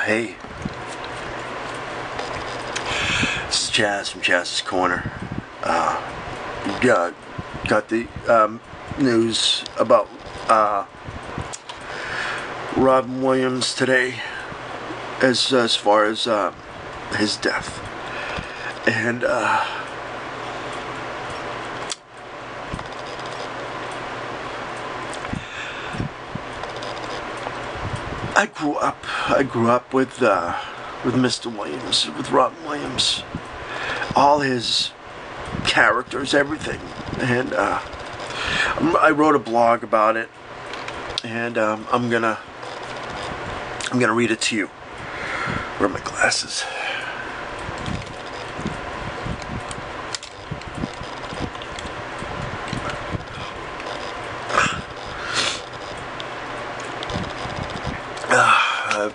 Hey, this is Jazz from Jazz's Corner. Got the news about Robin Williams today, as far as his death, and I grew up with Mr. Williams, with Robin Williams, all his characters, everything, and I wrote a blog about it, and I'm gonna read it to you. Where are my glasses?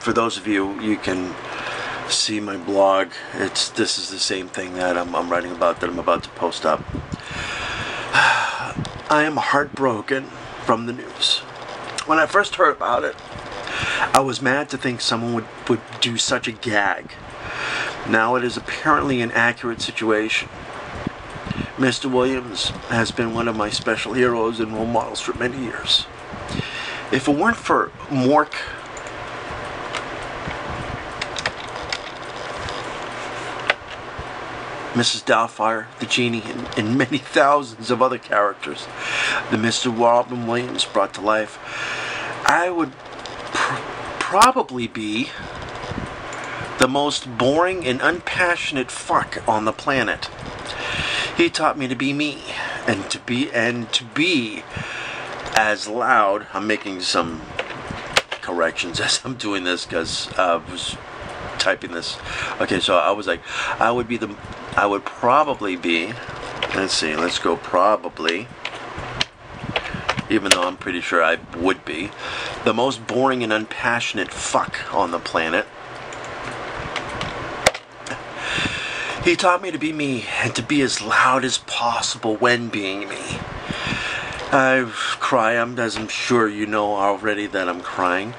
For those of you, you can see my blog. This is the same thing that I'm writing about, that I'm about to post up. I am heartbroken from the news. When I first heard about it, I was mad to think someone would do such a gag. Now it is apparently an accurate situation. Mr. Williams has been one of my special heroes and role models for many years. If it weren't for Mork, Mrs. Doubtfire, the Genie, and many thousands of other characters that Mr. Robin Williams brought to life, I would probably be the most boring and unpassionate fuck on the planet. He taught me to be me, and to be as loud. I'm making some corrections as I'm doing this because I was typing this. Okay, so I was like, I would probably be, let's go probably, even though I'm pretty sure I would be, the most boring and unpassionate fuck on the planet. He taught me to be me and to be as loud as possible when being me. I cry, as I'm sure you know already that I'm crying.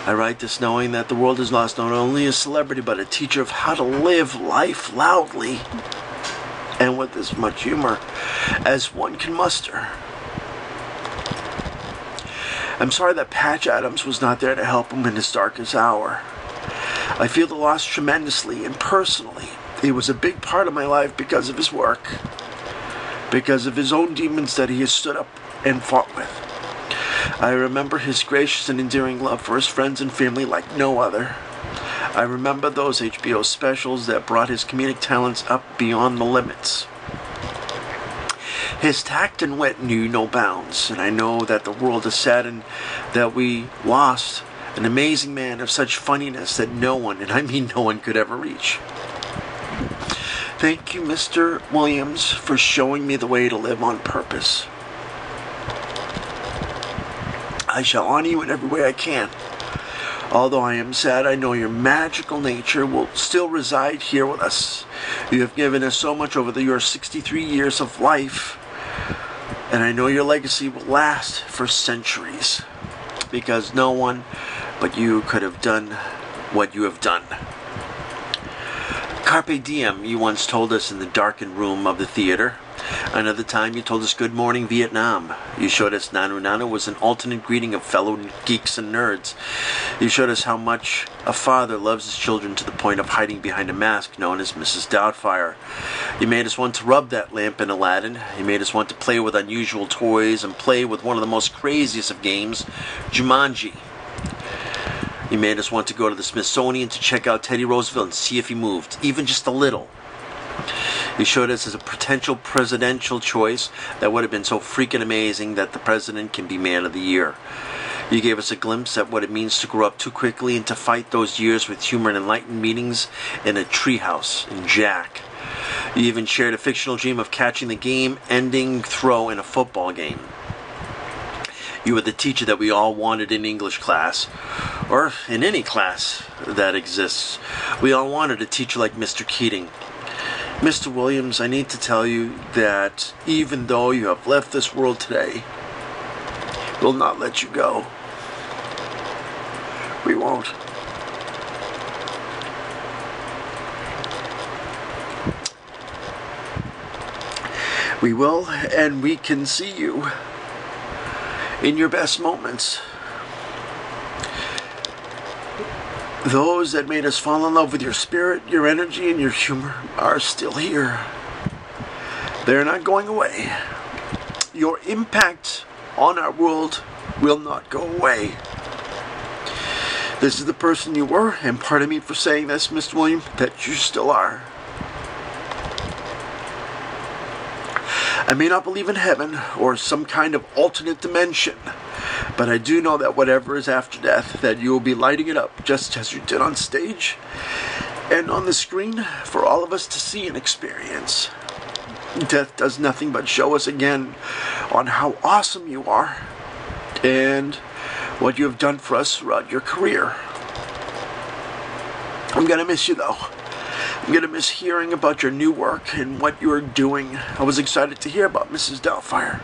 I write this knowing that the world has lost not only a celebrity but a teacher of how to live life loudly and with as much humor as one can muster. I'm sorry that Patch Adams was not there to help him in his darkest hour. I feel the loss tremendously and personally. He was a big part of my life because of his work, because of his own demons that he has stood up and fought with. I remember his gracious and endearing love for his friends and family like no other. I remember those HBO specials that brought his comedic talents up beyond the limits. His tact and wit knew no bounds, and I know that the world is saddened that we lost an amazing man of such funniness that no one, and I mean no one, could ever reach. Thank you, Mr. Williams, for showing me the way to live on purpose. I shall honor you in every way I can. Although I am sad, I know your magical nature will still reside here with us. You have given us so much over your 63 years of life, and I know your legacy will last for centuries, because no one but you could have done what you have done. Carpe diem, you once told us in the darkened room of the theater. Another time you told us good morning Vietnam. You showed us Nanu Nanu was an alternate greeting of fellow geeks and nerds. You showed us how much a father loves his children to the point of hiding behind a mask known as Mrs. Doubtfire. You made us want to rub that lamp in Aladdin. You made us want to play with unusual toys and play with one of the most craziest of games, Jumanji. You made us want to go to the Smithsonian to check out Teddy Roosevelt and see if he moved, even just a little. You showed us as a potential presidential choice that would have been so freaking amazing that the president can be man of the year. You gave us a glimpse at what it means to grow up too quickly and to fight those years with humor and enlightened meetings in a treehouse in Jack. You even shared a fictional dream of catching the game-ending throw in a football game. You were the teacher that we all wanted in English class, or in any class that exists. We all wanted a teacher like Mr. Keating. Mr. Williams, I need to tell you that even though you have left this world today, we'll not let you go. We won't. We will, and we can see you in your best moments. Those that made us fall in love with your spirit, your energy, and your humor are still here. They're not going away. Your impact on our world will not go away. This is the person you were, and pardon me for saying this, Mr. William, that you still are. I may not believe in heaven or some kind of alternate dimension, but I do know that whatever is after death, that you will be lighting it up just as you did on stage and on the screen for all of us to see and experience. Death does nothing but show us again on how awesome you are and what you have done for us throughout your career. I'm going to miss you though. I'm going to miss hearing about your new work and what you are doing. I was excited to hear about Mrs. Doubtfire.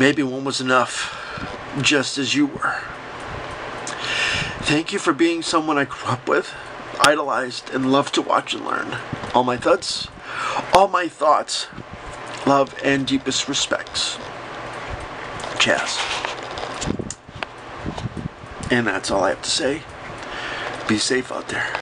Maybe one was enough, just as you were. Thank you for being someone I grew up with, idolized, and loved to watch and learn. All my thoughts, love, and deepest respects. Chaz. And that's all I have to say. Be safe out there.